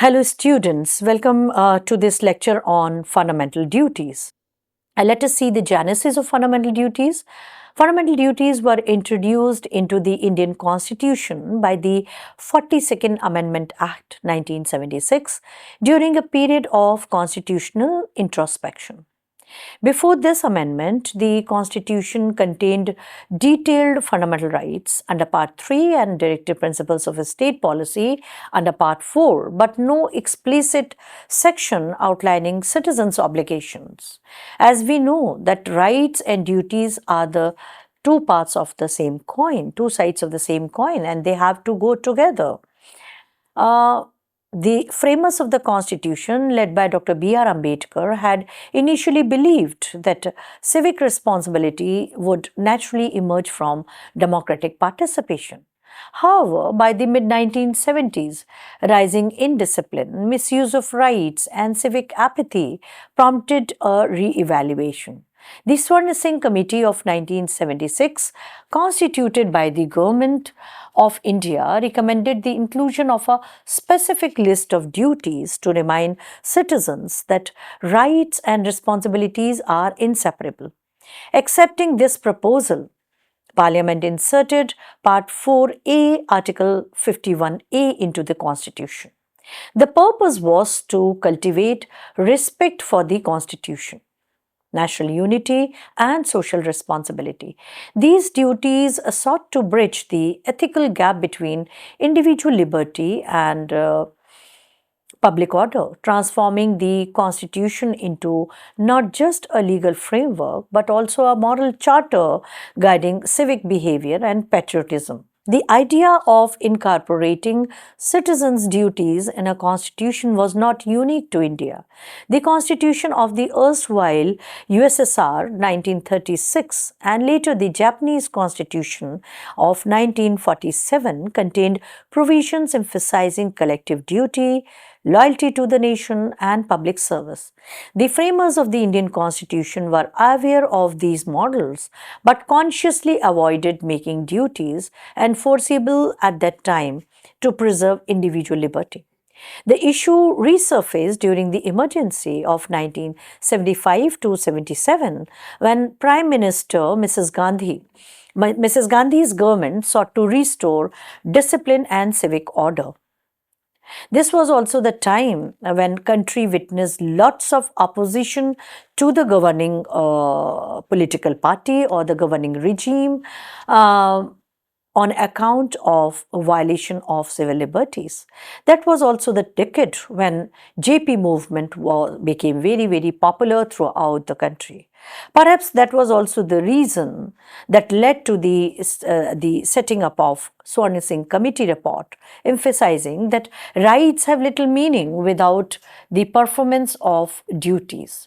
Hello students, welcome to this lecture on fundamental duties. Let us see the genesis of fundamental duties. Fundamental duties were introduced into the Indian Constitution by the 42nd Amendment Act 1976 during a period of constitutional introspection. Before this amendment, the Constitution contained detailed fundamental rights under Part 3 and directive principles of a state policy under Part 4, but no explicit section outlining citizens' obligations. As we know that rights and duties are the two parts of the same coin, two sides of the same coin, and they have to go together. The framers of the Constitution, led by Dr. B.R. Ambedkar, had initially believed that civic responsibility would naturally emerge from democratic participation. However, by the mid 1970s, rising indiscipline, misuse of rights, and civic apathy prompted a re evaluation. The Swarna Singh Committee of 1976, constituted by the Government of India, recommended the inclusion of a specific list of duties to remind citizens that rights and responsibilities are inseparable. Accepting this proposal, Parliament inserted Part 4A, Article 51A into the Constitution. The purpose was to cultivate respect for the Constitution, national unity, and social responsibility. These duties sought to bridge the ethical gap between individual liberty and public order, transforming the Constitution into not just a legal framework but also a moral charter guiding civic behavior and patriotism. The idea of incorporating citizens' duties in a constitution was not unique to India. The constitution of the erstwhile USSR 1936 and later the Japanese constitution of 1947 contained provisions emphasizing collective duty, loyalty to the nation, and public service. The framers of the Indian Constitution were aware of these models but consciously avoided making duties enforceable at that time to preserve individual liberty. The issue resurfaced during the emergency of 1975 to 77 when Prime Minister Mrs. Gandhi's government sought to restore discipline and civic order. This was also the time when country witnessed lots of opposition to the governing political party or the governing regime on account of violation of civil liberties. That was also the decade when JP movement became very, very popular throughout the country. Perhaps that was also the reason that led to the setting up of Swarna Singh Committee report, emphasizing that rights have little meaning without the performance of duties.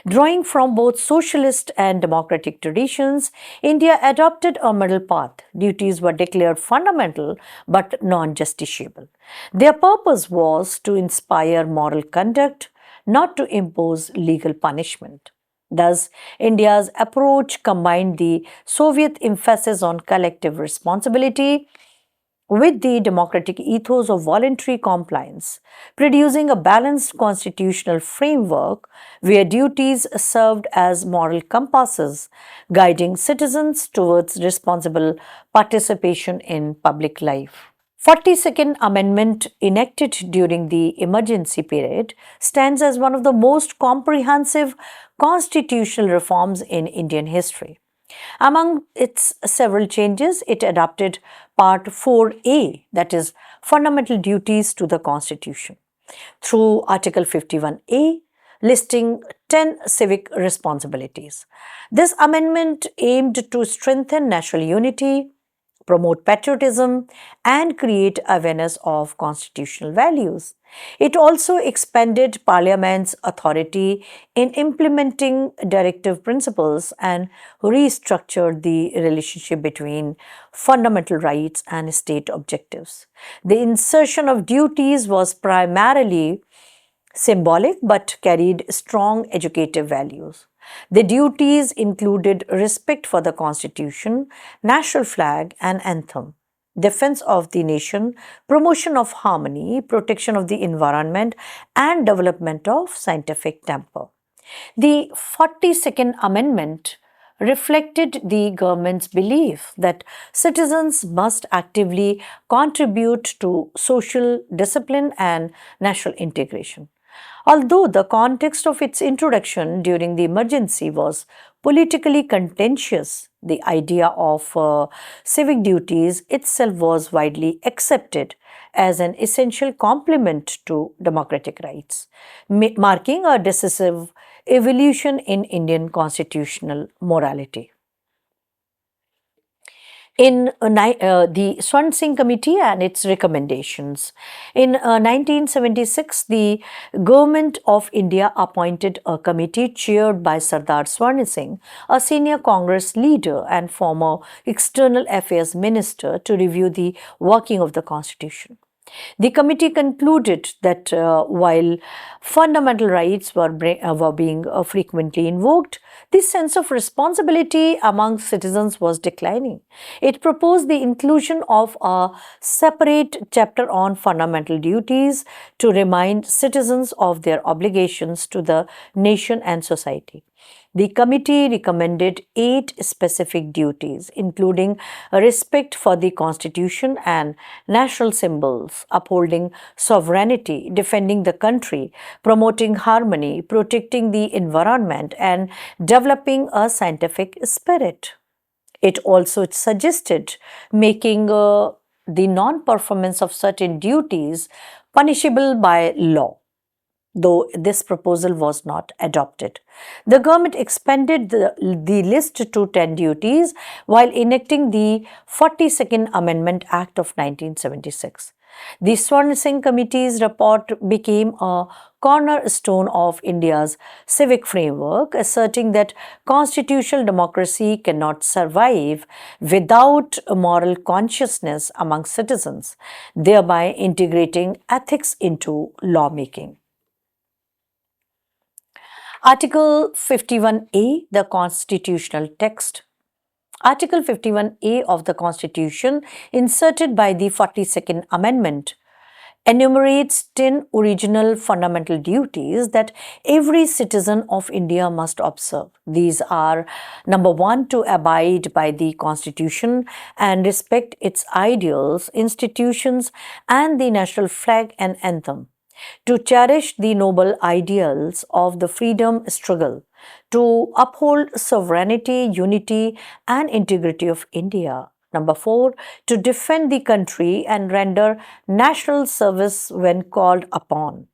Drawing from both socialist and democratic traditions, India adopted a middle path. Duties were declared fundamental but non-justiciable. Their purpose was to inspire moral conduct, not to impose legal punishment. Thus, India's approach combined the Soviet emphasis on collective responsibility with the democratic ethos of voluntary compliance, producing a balanced constitutional framework where duties served as moral compasses, guiding citizens towards responsible participation in public life. 42nd Amendment, enacted during the emergency period, stands as one of the most comprehensive constitutional reforms in Indian history. Among its several changes, it adopted Part 4A, that is, fundamental duties to the Constitution, through Article 51A, listing 10 civic responsibilities. This amendment aimed to strengthen national unity, promote patriotism, and create awareness of constitutional values. It also expanded Parliament's authority in implementing directive principles and restructured the relationship between fundamental rights and state objectives. The insertion of duties was primarily symbolic but carried strong educative values. The duties included respect for the Constitution, national flag, and anthem. defense of the nation, promotion of harmony, protection of the environment, and development of scientific temper. The 42nd Amendment reflected the government's belief that citizens must actively contribute to social discipline and national integration. Although the context of its introduction during the emergency was politically contentious, the idea of civic duties itself was widely accepted as an essential complement to democratic rights, marking a decisive evolution in Indian constitutional morality. In the Swan Singh Committee and its recommendations. In 1976, the Government of India appointed a committee chaired by Sardar Swan Singh, a senior Congress leader and former External Affairs Minister, to review the working of the Constitution. The committee concluded that while fundamental rights were being frequently invoked, the sense of responsibility among citizens was declining. It proposed the inclusion of a separate chapter on fundamental duties to remind citizens of their obligations to the nation and society. The committee recommended 8 specific duties, including respect for the Constitution and national symbols, upholding sovereignty, defending the country, promoting harmony, protecting the environment, and developing a scientific spirit. It also suggested making the non performance of certain duties punishable by law, though this proposal was not adopted. The government expanded the list to 10 duties while enacting the 42nd Amendment Act of 1976. The Swan Singh Committee's report became a cornerstone of India's civic framework, asserting that constitutional democracy cannot survive without a moral consciousness among citizens, thereby integrating ethics into lawmaking. Article 51A, the constitutional text. Article 51A of the Constitution, inserted by the 42nd Amendment, enumerates 10 original fundamental duties that every citizen of India must observe. These are: number 1, to abide by the Constitution and respect its ideals, institutions, and the national flag and anthem; to cherish the noble ideals of the freedom struggle; to uphold sovereignty, unity, and integrity of India. Number 4, to defend the country and render national service when called upon.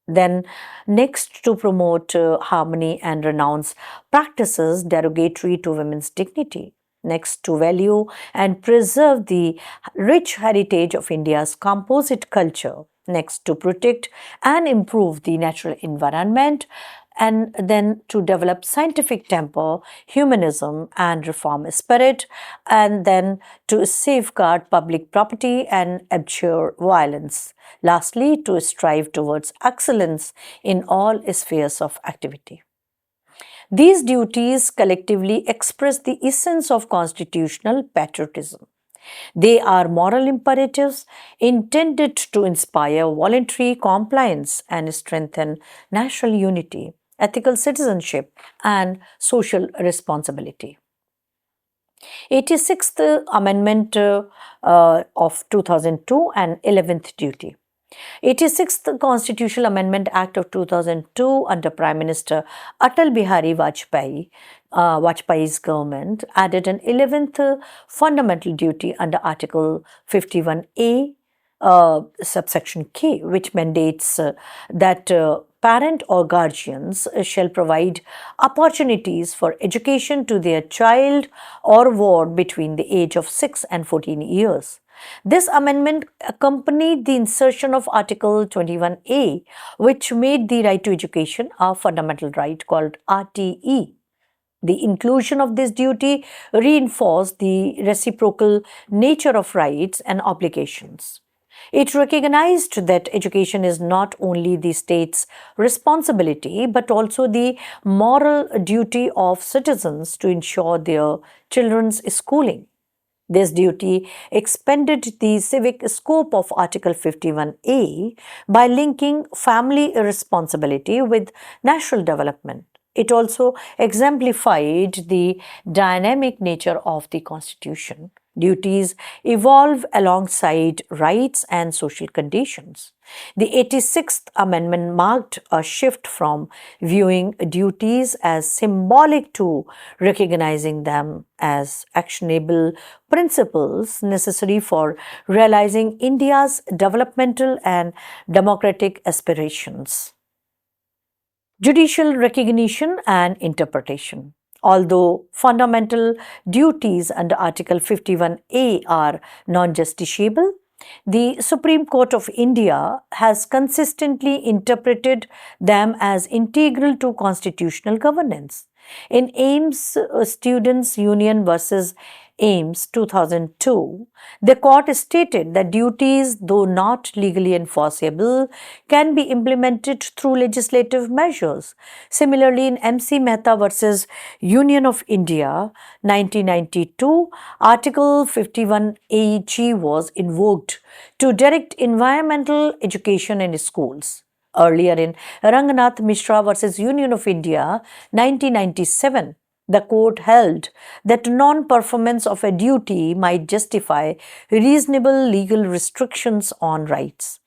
Then, next, to promote harmony and renounce practices derogatory to women's dignity. Next, to value and preserve the rich heritage of India's composite culture. Next, to protect and improve the natural environment. And then to develop scientific temper, humanism, and reform spirit. And then to safeguard public property and abjure violence. Lastly, to strive towards excellence in all spheres of activity. These duties collectively express the essence of constitutional patriotism. They are moral imperatives intended to inspire voluntary compliance and strengthen national unity, ethical citizenship, and social responsibility. 86th Amendment of 2002 and 11th duty. 86th Constitutional Amendment Act of 2002 under Prime Minister Atal Bihari Vajpayee's government added an 11th fundamental duty under Article 51A subsection K, which mandates that parent or guardians shall provide opportunities for education to their child or ward between the age of 6 and 14 years. This amendment accompanied the insertion of Article 21A, which made the right to education a fundamental right called RTE. The inclusion of this duty reinforced the reciprocal nature of rights and obligations. It recognized that education is not only the state's responsibility but also the moral duty of citizens to ensure their children's schooling. This duty expanded the civic scope of Article 51A by linking family responsibility with national development. It also exemplified the dynamic nature of the Constitution. Duties evolve alongside rights and social conditions. The 86th Amendment marked a shift from viewing duties as symbolic to recognizing them as actionable principles necessary for realizing India's developmental and democratic aspirations. Judicial recognition and interpretation. Although fundamental duties under Article 51A are non justiciable, the Supreme Court of India has consistently interpreted them as integral to constitutional governance. In Ames Students' Union versus Ames 2002, the court stated that duties, though not legally enforceable, can be implemented through legislative measures. Similarly, in MC Mehta versus Union of India 1992, Article 51AG was invoked to direct environmental education in schools. Earlier in Ranganath Mishra versus Union of India 1997, the court held that non-performance of a duty might justify reasonable legal restrictions on rights.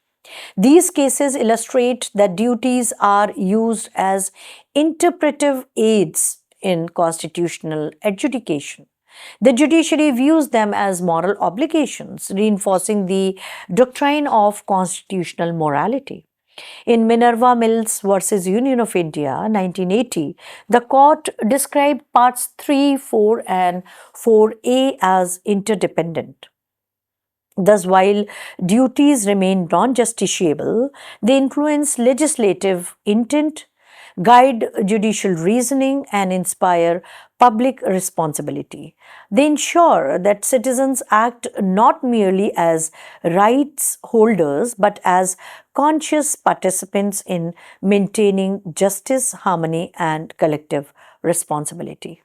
These cases illustrate that duties are used as interpretive aids in constitutional adjudication. The judiciary views them as moral obligations, reinforcing the doctrine of constitutional morality. In Minerva Mills versus Union of India 1980, the court described parts 3, 4 and 4A as interdependent. Thus, while duties remain non-justiciable, they influence legislative intent, guide judicial reasoning, and inspire public responsibility. They ensure that citizens act not merely as rights holders but as conscious participants in maintaining justice, harmony, and collective responsibility.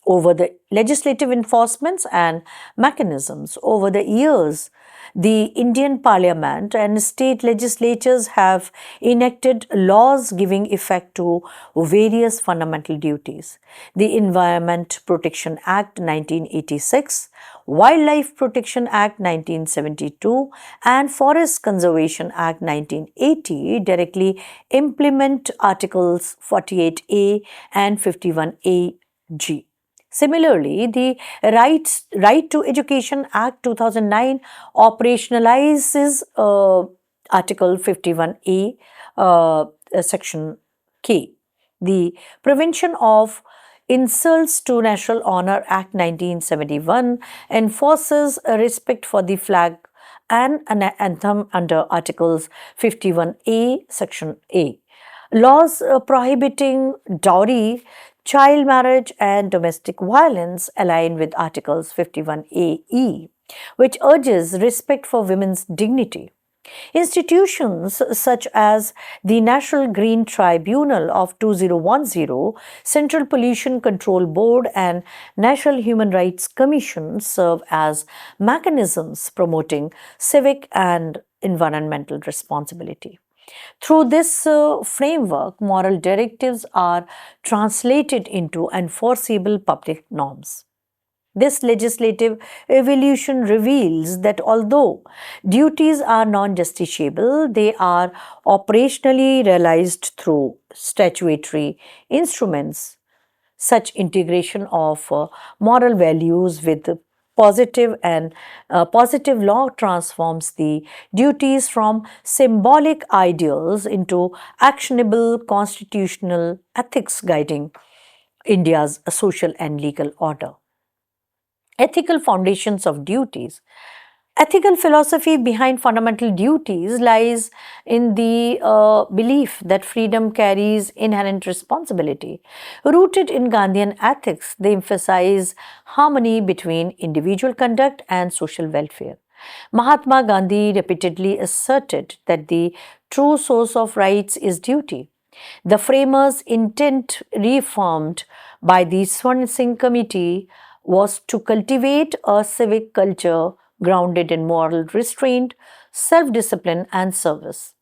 Over the legislative enforcements and mechanisms. Over the years, the Indian Parliament and state legislatures have enacted laws giving effect to various fundamental duties. The Environment Protection Act 1986, Wildlife Protection Act 1972, and Forest Conservation Act 1980 directly implement Articles 48A and 51AG. Similarly, the Right to Education Act 2009 operationalizes Article 51A, Section K. The Prevention of Insults to National Honor Act 1971 enforces a respect for the flag and an anthem under Articles 51A, Section A. Laws prohibiting dowry, child marriage, and domestic violence align with Articles 51AE, which urges respect for women's dignity. Institutions such as the National Green Tribunal of 2010, Central Pollution Control Board, and National Human Rights Commission serve as mechanisms promoting civic and environmental responsibility. Through this framework, moral directives are translated into enforceable public norms. This legislative evolution reveals that although duties are non-justiciable, they are operationally realized through statutory instruments. Such integration of moral values with positive law transforms the duties from symbolic ideals into actionable constitutional ethics guiding India's social and legal order. Ethical foundations of duties. Ethical philosophy behind fundamental duties lies in the belief that freedom carries inherent responsibility. Rooted in Gandhian ethics, they emphasize harmony between individual conduct and social welfare. Mahatma Gandhi repeatedly asserted that the true source of rights is duty. The framers' intent, reaffirmed by the Swarn Singh Committee, was to cultivate a civic culture grounded in moral restraint, self discipline, and service.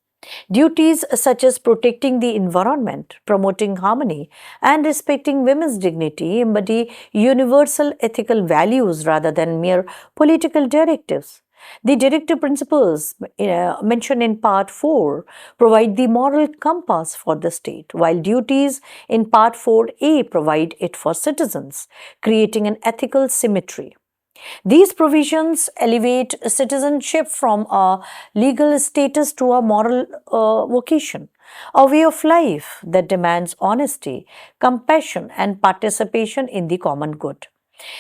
Duties such as protecting the environment, promoting harmony, and respecting women's dignity embody universal ethical values rather than mere political directives. The directive principles mentioned in Part 4 provide the moral compass for the state, while duties in Part 4A provide it for citizens, creating an ethical symmetry. These provisions elevate citizenship from a legal status to a moral vocation, a way of life that demands honesty, compassion, and participation in the common good.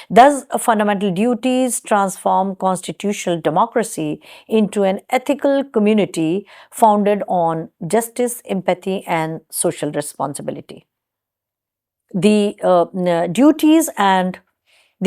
Thus, fundamental duties transform constitutional democracy into an ethical community founded on justice, empathy, and social responsibility. The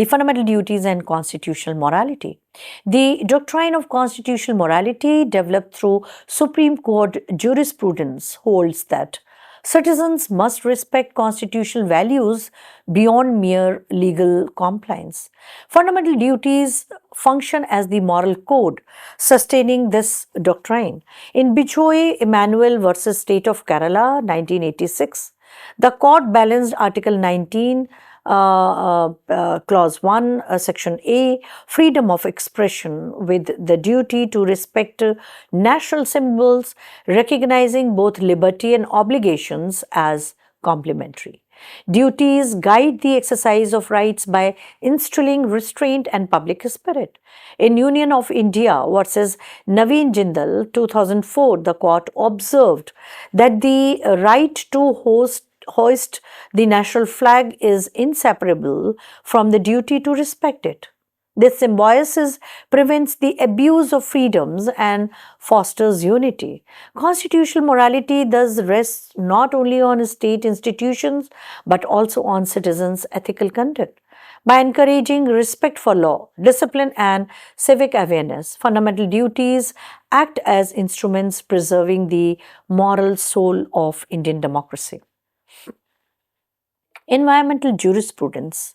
fundamental duties and constitutional morality. The doctrine of constitutional morality, developed through Supreme Court jurisprudence, holds that citizens must respect constitutional values beyond mere legal compliance. Fundamental duties function as the moral code sustaining this doctrine. In Bijoy Emmanuel versus State of Kerala, 1986, the court balanced Article 19, Clause 1, Section A, freedom of expression, with the duty to respect national symbols, recognizing both liberty and obligations as complementary. Duties guide the exercise of rights by instilling restraint and public spirit. In Union of India versus Naveen Jindal, 2004, the court observed that the right to hoist the national flag is inseparable from the duty to respect it. This symbiosis prevents the abuse of freedoms and fosters unity. Constitutional morality thus rests not only on state institutions but also on citizens' ethical conduct. By encouraging respect for law, discipline, and civic awareness, fundamental duties act as instruments preserving the moral soul of Indian democracy. Environmental jurisprudence.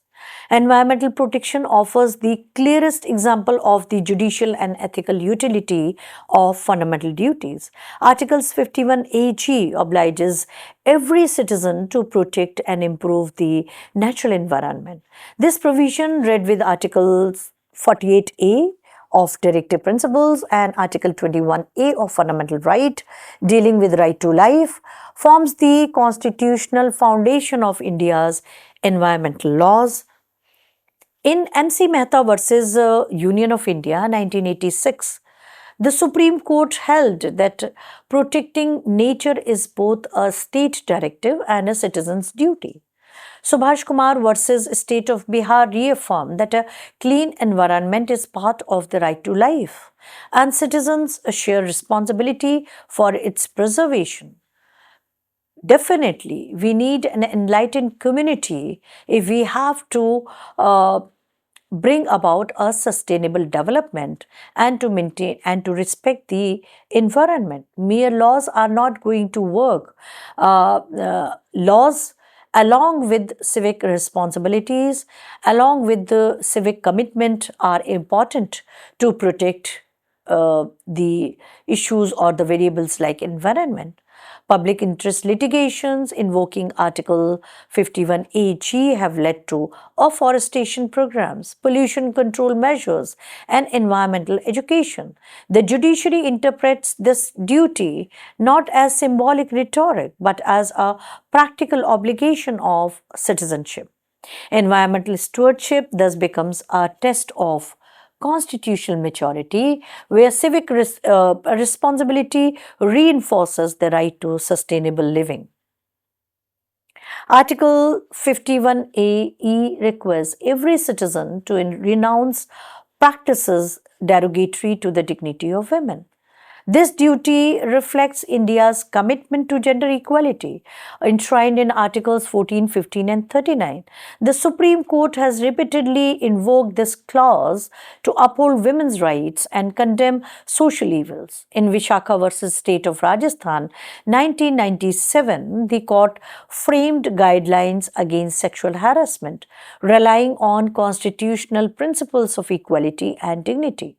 Environmental protection offers the clearest example of the judicial and ethical utility of fundamental duties. Articles 51AG obliges every citizen to protect and improve the natural environment. This provision, read with Articles 48A of Directive Principles and Article 21A of Fundamental Right, dealing with right to life, forms the constitutional foundation of India's environmental laws. In MC Mehta versus Union of India, 1986, the Supreme Court held that protecting nature is both a state directive and a citizen's duty. Subhash Kumar versus State of Bihar reaffirmed that a clean environment is part of the right to life and citizens share responsibility for its preservation. Definitely, we need an enlightened community if we have to bring about a sustainable development and to maintain and to respect the environment. Mere laws are not going to work. Laws, along with civic responsibilities, along with the civic commitment, are important to protect the issues or the variables like environment. Public interest litigations invoking Article 51AG have led to afforestation programs, pollution control measures, and environmental education. The judiciary interprets this duty not as symbolic rhetoric but as a practical obligation of citizenship. Environmental stewardship thus becomes a test of constitutional maturity, where civic responsibility reinforces the right to sustainable living. Article 51AE requires every citizen to renounce practices derogatory to the dignity of women. This duty reflects India's commitment to gender equality, enshrined in Articles 14, 15, and 39. The Supreme Court has repeatedly invoked this clause to uphold women's rights and condemn social evils. In Vishakha versus State of Rajasthan, 1997, the court framed guidelines against sexual harassment, relying on constitutional principles of equality and dignity.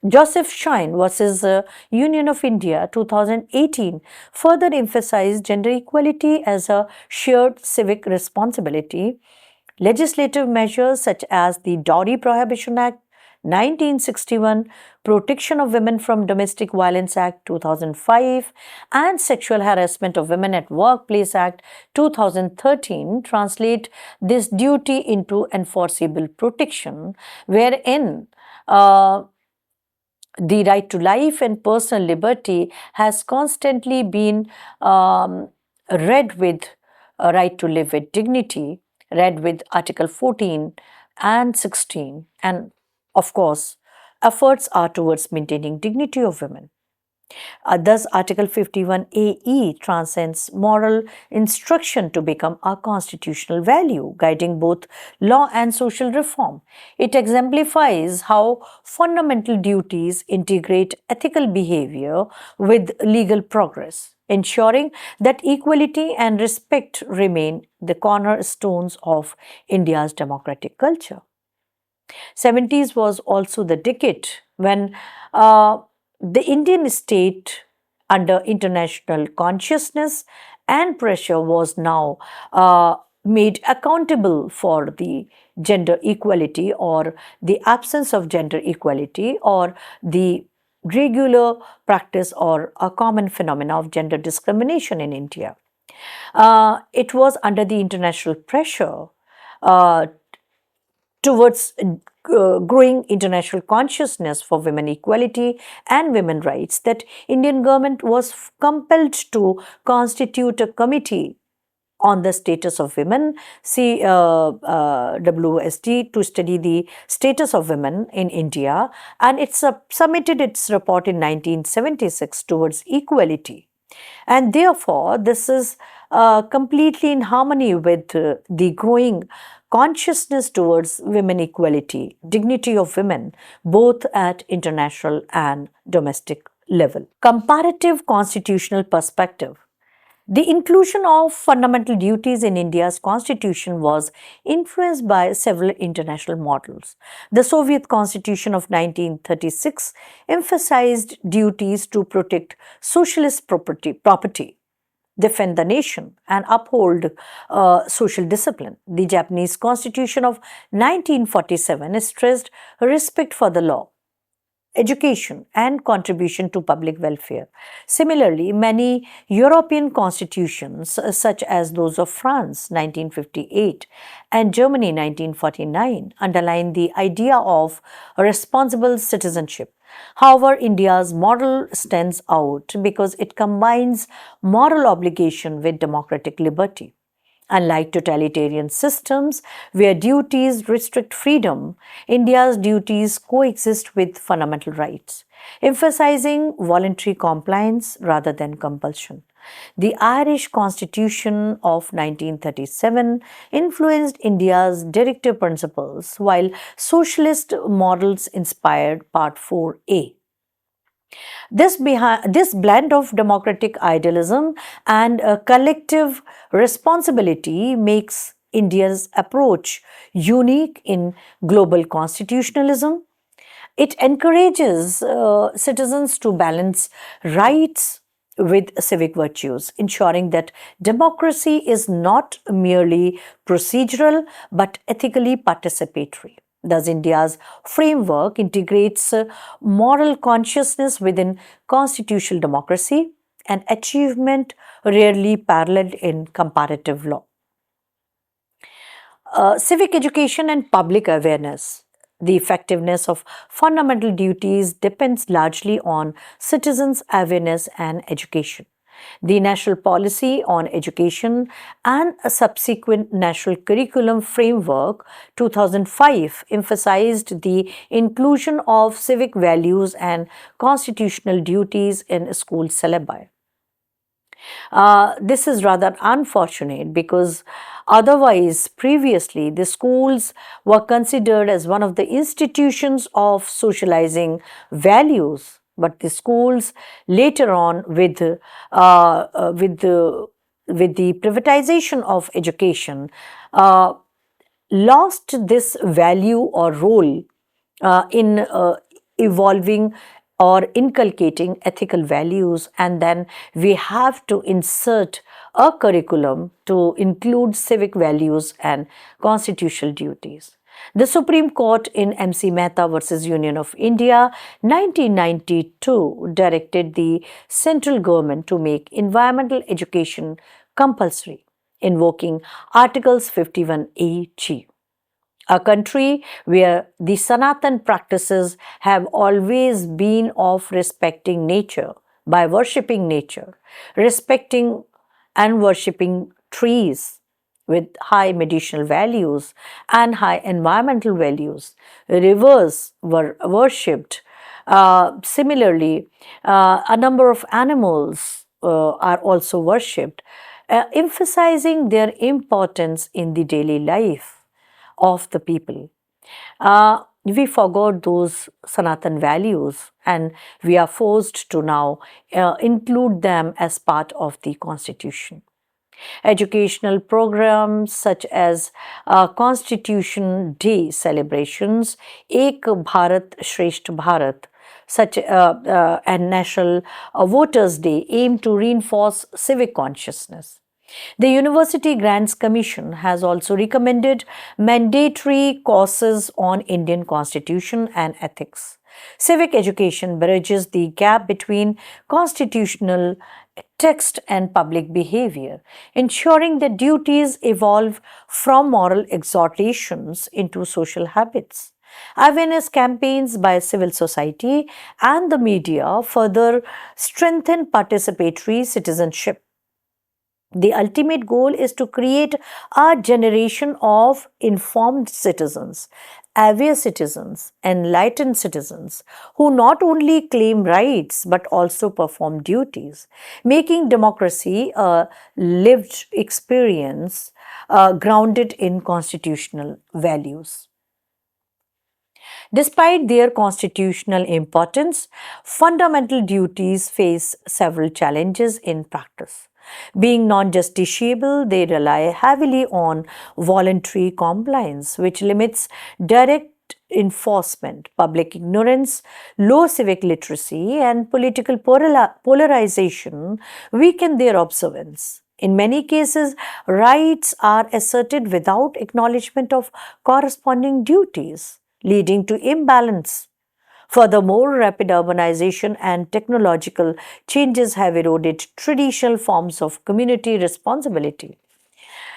Joseph Shine versus Union of India 2018 further emphasized gender equality as a shared civic responsibility. Legislative measures such as the Dowry Prohibition Act 1961, Protection of Women from Domestic Violence Act 2005, and Sexual Harassment of Women at Workplace Act 2013 translate this duty into enforceable protection, wherein the right to life and personal liberty has constantly been read with a right to live with dignity, read with Article 14 and 16. And of course, efforts are towards maintaining dignity of women. Thus, Article 51AE transcends moral instruction to become a constitutional value, guiding both law and social reform. It exemplifies how fundamental duties integrate ethical behavior with legal progress, ensuring that equality and respect remain the cornerstones of India's democratic culture. 70s was also the decade when the Indian state, under international consciousness and pressure, was now made accountable for the gender equality or the absence of gender equality or the regular practice or a common phenomena of gender discrimination in India. It was under the international pressure uh, towards growing international consciousness for women equality and women rights that Indian government was compelled to constitute a committee on the status of women, WSD, to study the status of women in India, and it submitted its report in 1976 towards equality. And therefore, this is completely in harmony with the growing consciousness towards women equality, dignity of women, both at international and domestic level. Comparative constitutional perspective. The inclusion of fundamental duties in India's constitution was influenced by several international models. The Soviet Constitution of 1936 emphasized duties to protect socialist property, defend the nation, and uphold social discipline. The Japanese Constitution of 1947 stressed respect for the law, education, and contribution to public welfare. Similarly, many European constitutions, such as those of France 1958 and Germany 1949, underline the idea of responsible citizenship. However, India's model stands out because it combines moral obligation with democratic liberty. Unlike totalitarian systems where duties restrict freedom, India's duties coexist with fundamental rights, emphasizing voluntary compliance rather than compulsion. The Irish Constitution of 1937 influenced India's directive principles, while socialist models inspired Part 4A. This blend of democratic idealism and collective responsibility makes India's approach unique in global constitutionalism. It encourages citizens to balance rights with civic virtues, ensuring that democracy is not merely procedural but ethically participatory. Thus, India's framework integrates moral consciousness within constitutional democracy, an achievement rarely paralleled in comparative law. Civic education and public awareness. The effectiveness of fundamental duties depends largely on citizens' awareness and education. The National Policy on Education and a subsequent National Curriculum Framework 2005 emphasized the inclusion of civic values and constitutional duties in school syllabi. This is rather unfortunate because otherwise, previously, the schools were considered as one of the institutions of socializing values. But the schools later on, with the privatization of education, uh, lost this value or role in evolving or inculcating ethical values, and then we have to insert a curriculum to include civic values and constitutional duties. The Supreme Court in MC Mehta versus Union of India 1992 directed the central government to make environmental education compulsory, invoking Articles 51A-G. A country where the Sanatan practices have always been of respecting nature by worshipping nature, respecting and worshipping trees with high medicinal values and high environmental values. Rivers were worshipped. Similarly, a number of animals are also worshipped, emphasizing their importance in the daily life of the people. We forgot those Sanatan values and we are forced to now include them as part of the constitution. Educational programs such as Constitution Day celebrations, Ek Bharat Shresth Bharat, and National Voters Day aim to reinforce civic consciousness. The University Grants Commission has also recommended mandatory courses on Indian Constitution and ethics. Civic education bridges the gap between constitutional text and public behavior, ensuring that duties evolve from moral exhortations into social habits. Awareness campaigns by civil society and the media further strengthen participatory citizenship. The ultimate goal is to create a generation of informed citizens, aware citizens, enlightened citizens who not only claim rights but also perform duties, making democracy a lived experience grounded in constitutional values. Despite their constitutional importance, fundamental duties face several challenges in practice. Being non justiciable, they rely heavily on voluntary compliance, which limits direct enforcement. Public ignorance, low civic literacy, and political polarization weaken their observance. In many cases, rights are asserted without acknowledgement of corresponding duties, leading to imbalance. Furthermore, rapid urbanization and technological changes have eroded traditional forms of community responsibility.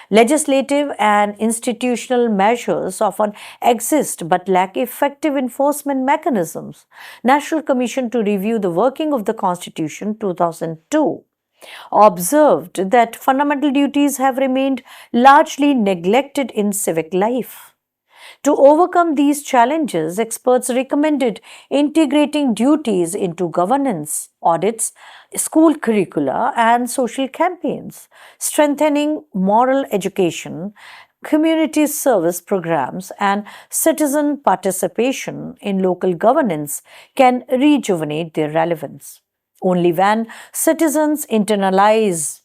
Legislative and institutional measures often exist but lack effective enforcement mechanisms. National Commission to Review the Working of the Constitution 2002 observed that fundamental duties have remained largely neglected in civic life. To overcome these challenges, experts recommended integrating duties into governance, audits, school curricula, and social campaigns, strengthening moral education, community service programs, and citizen participation in local governance can rejuvenate their relevance. Only when citizens internalize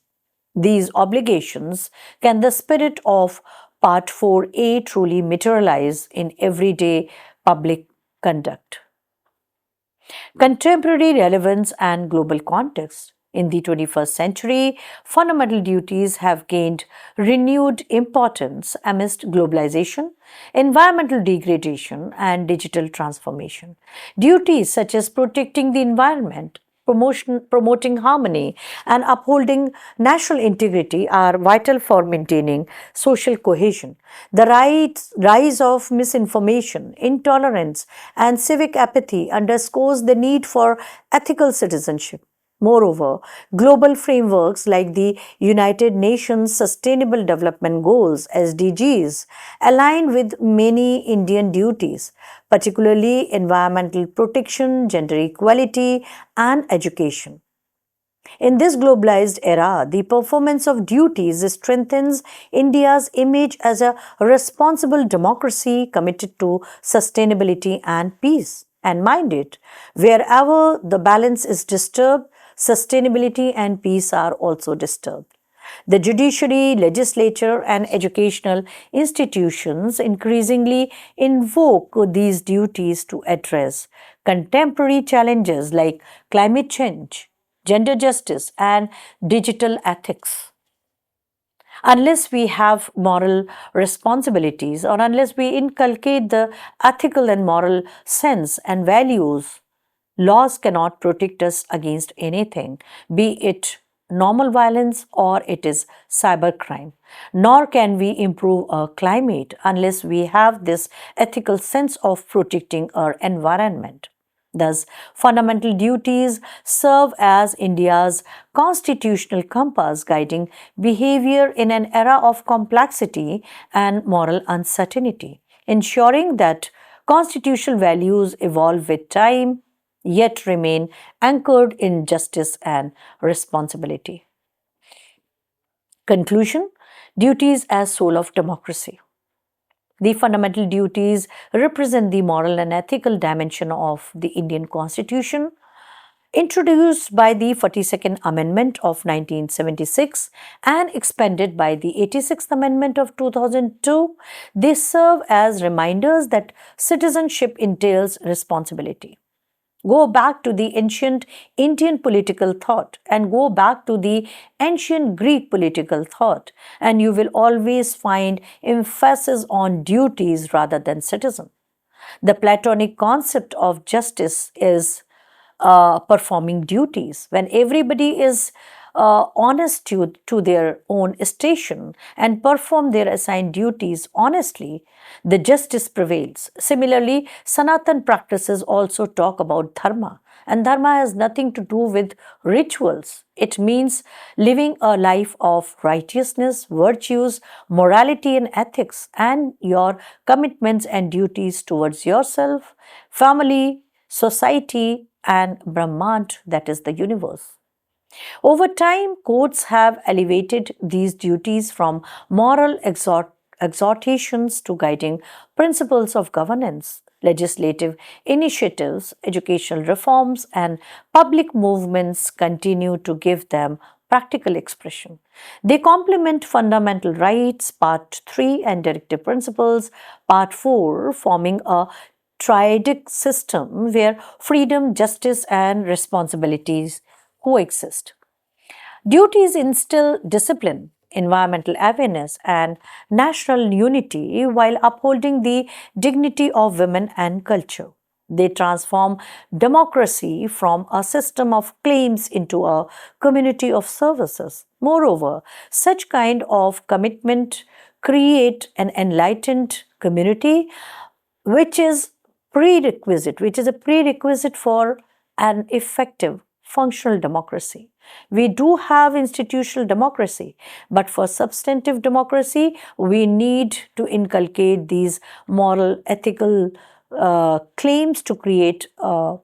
these obligations can the spirit of Part 4A truly materialize in everyday public conduct. Contemporary relevance and global context. In the 21st century, fundamental duties have gained renewed importance amidst globalization, environmental degradation, and digital transformation. Duties such as protecting the environment, promoting harmony, and upholding national integrity are vital for maintaining social cohesion. The rise of misinformation, intolerance, and civic apathy underscores the need for ethical citizenship. Moreover, global frameworks like the United Nations Sustainable Development Goals (SDGs) align with many Indian duties, particularly environmental protection, gender equality, and education. In this globalized era, the performance of duties strengthens India's image as a responsible democracy committed to sustainability and peace. And mind it, wherever the balance is disturbed, sustainability and peace are also disturbed. The judiciary, legislature, and educational institutions increasingly invoke these duties to address contemporary challenges like climate change, gender justice, and digital ethics. Unless we have moral responsibilities or unless we inculcate the ethical and moral sense and values, laws cannot protect us against anything, be it normal violence or it is cybercrime. Nor can we improve our climate unless we have this ethical sense of protecting our environment. Thus, fundamental duties serve as India's constitutional compass guiding behavior in an era of complexity and moral uncertainty, ensuring that constitutional values evolve with time yet remain anchored in justice and responsibility. Conclusion: duties as soul of democracy. The fundamental duties represent the moral and ethical dimension of the Indian Constitution. Introduced by the 42nd Amendment of 1976 and expanded by the 86th Amendment of 2002, they serve as reminders that citizenship entails responsibility. Go back to the ancient Indian political thought and go back to the ancient Greek political thought, and you will always find emphasis on duties rather than citizen. The Platonic concept of justice is performing duties. When everybody is honest to their own station and perform their assigned duties honestly, the justice prevails. Similarly, Sanatan practices also talk about dharma. And dharma has nothing to do with rituals. It means living a life of righteousness, virtues, morality, and ethics, and your commitments and duties towards yourself, family, society, and Brahmand, that is the universe. Over time, courts have elevated these duties from moral exhortations to guiding principles of governance. Legislative initiatives, educational reforms, and public movements continue to give them practical expression. They complement fundamental rights, Part 3, and directive principles, Part 4, forming a triadic system where freedom, justice, and responsibilities coexist. Duties instill discipline, environmental awareness, and national unity while upholding the dignity of women and culture. They transform democracy from a system of claims into a community of services. Moreover, such kind of commitment create an enlightened community which is a prerequisite for an effective functional democracy. We do have institutional democracy, but for substantive democracy, we need to inculcate these moral, ethical claims to create a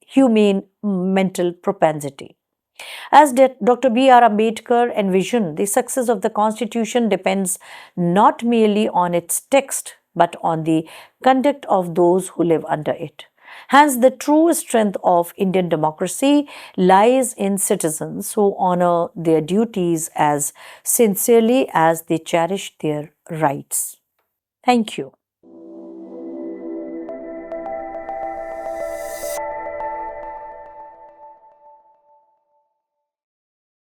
humane mental propensity. As Dr. B.R. Ambedkar envisioned, the success of the Constitution depends not merely on its text, but on the conduct of those who live under it. Hence, the true strength of Indian democracy lies in citizens who honor their duties as sincerely as they cherish their rights. Thank you.